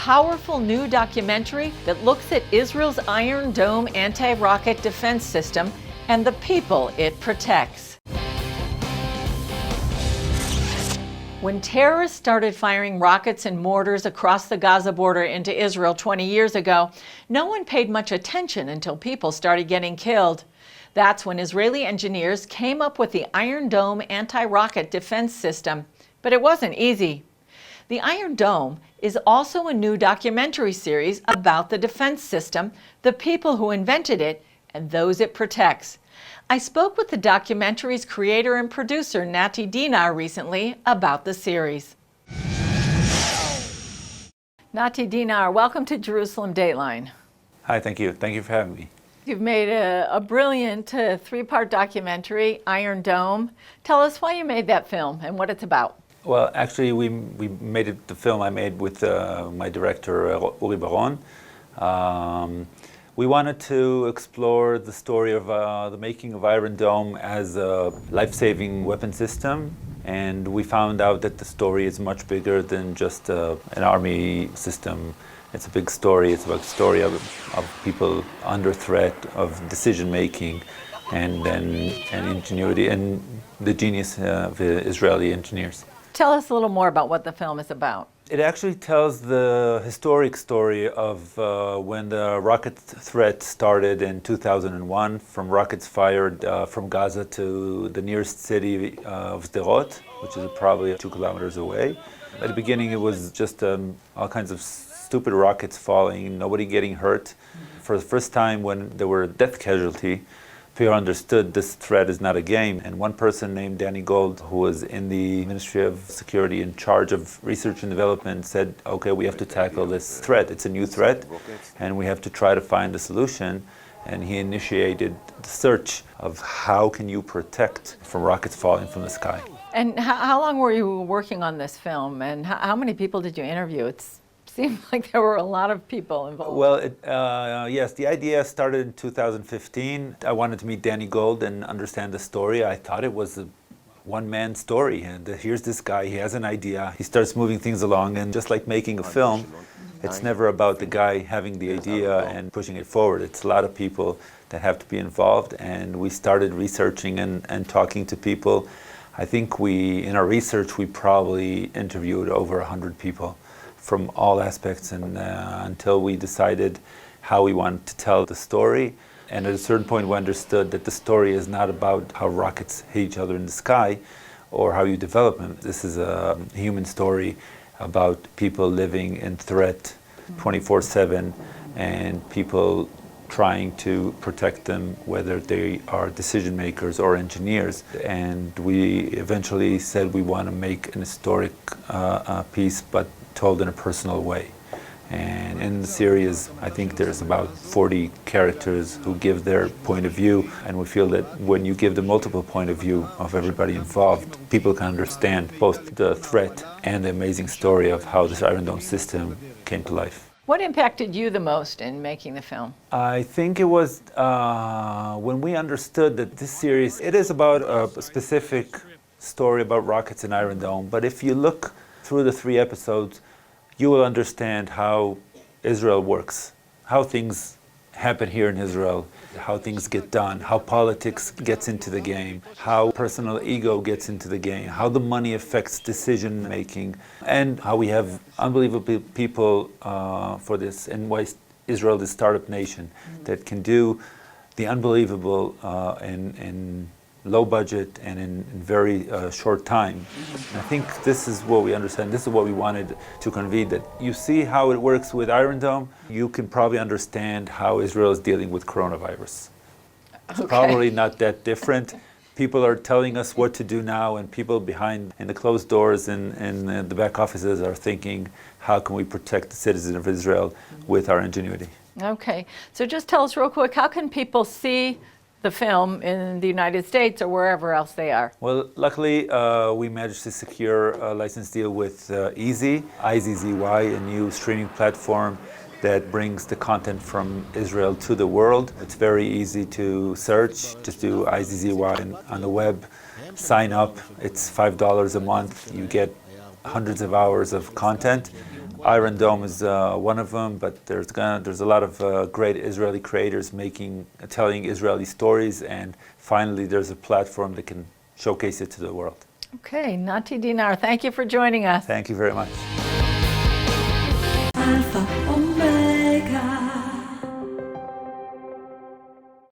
powerful new documentary that looks at Israel's Iron Dome anti-rocket defense system and the people it protects. When terrorists started firing rockets and mortars across the Gaza border into Israel 20 years ago, no one paid much attention until people started getting killed. That's when Israeli engineers came up with the Iron Dome anti-rocket defense system. But it wasn't easy. The Iron Dome is also a new documentary series about the defense system, the people who invented it, and those it protects. I spoke with the documentary's creator and producer, Nati Dinnar, recently about the series. Nati Dinnar, welcome to Jerusalem DateLine. Hi, thank you. Thank you for having me. You've made a brilliant three-part documentary, Iron Dome. Tell us why you made that film and what it's about. Well, actually, we made it the film I made with my director, Uri Bar-On. We wanted to explore the story of the making of Iron Dome as a life-saving weapon system, and we found out that the story is much bigger than just an army system. It's a big story. It's about the story of people under threat, of decision-making, and ingenuity, and the genius of Israeli engineers. Tell us a little more about what the film is about. It actually tells the historic story of when the rocket threat started in 2001, from rockets fired from Gaza to the nearest city of Sderot, which is probably 2 kilometers away. At the beginning, it was just all kinds of stupid rockets falling, nobody getting hurt. For the first time, when there were death casualty, people understood this threat is not a game. And one person named Danny Gold, who was in the Ministry of Security in charge of research and development, said, okay, we have to tackle this threat. It's a new threat, and we have to try to find a solution. And he initiated the search of how can you protect from rockets falling from the sky. And how long were you working on this film, and how many people did you interview? It seemed like there were a lot of people involved. Well, yes, the idea started in 2015. I wanted to meet Danny Gold and understand the story. I thought it was a one-man story, and here's this guy, he has an idea, he starts moving things along, and just like making a film, it's never about the guy having the idea and pushing it forward. It's a lot of people that have to be involved, and we started researching and talking to people. I think in our research, we probably interviewed over 100 people from all aspects, and until we decided how we wanted to tell the story. And at a certain point, we understood that the story is not about how rockets hit each other in the sky or how you develop them. This is a human story about people living in threat 24/7 and people trying to protect them, whether they are decision makers or engineers. And we eventually said we want to make an historic piece, but told in a personal way. And in the series, I think there's about 40 characters who give their point of view, and we feel that when you give the multiple point of view of everybody involved, people can understand both the threat and the amazing story of how this Iron Dome system came to life. What impacted you the most in making the film? I think it was when we understood that this series, it is about a specific story about rockets and Iron Dome, but if you look through the 3 episodes, you will understand how Israel works, how things happen here in Israel, how things get done, how politics gets into the game, how personal ego gets into the game, how the money affects decision making, and how we have unbelievable people for this, and why Israel is a startup nation that can do the unbelievable in low budget and in very short time. And I think this is what we understand, this is what we wanted to convey, that you see how it works with Iron Dome, you can probably understand how Israel is dealing with coronavirus. It's probably not that different. People are telling us what to do now, and people behind in the closed doors and the back offices are thinking, how can we protect the citizens of Israel with our ingenuity? Okay, so just tell us real quick, how can people see the film in the United States or wherever else they are? Well, luckily, we managed to secure a license deal with Easy, IZZY, a new streaming platform that brings the content from Israel to the world. It's very easy to search. Just do IZZY on the web, sign up. It's $5 a month. You get hundreds of hours of content. Iron Dome is one of them, but there's a lot of great Israeli creators telling Israeli stories, and finally there's a platform that can showcase it to the world. Okay, Nati Dinnar, thank you for joining us. Thank you very much. Alpha.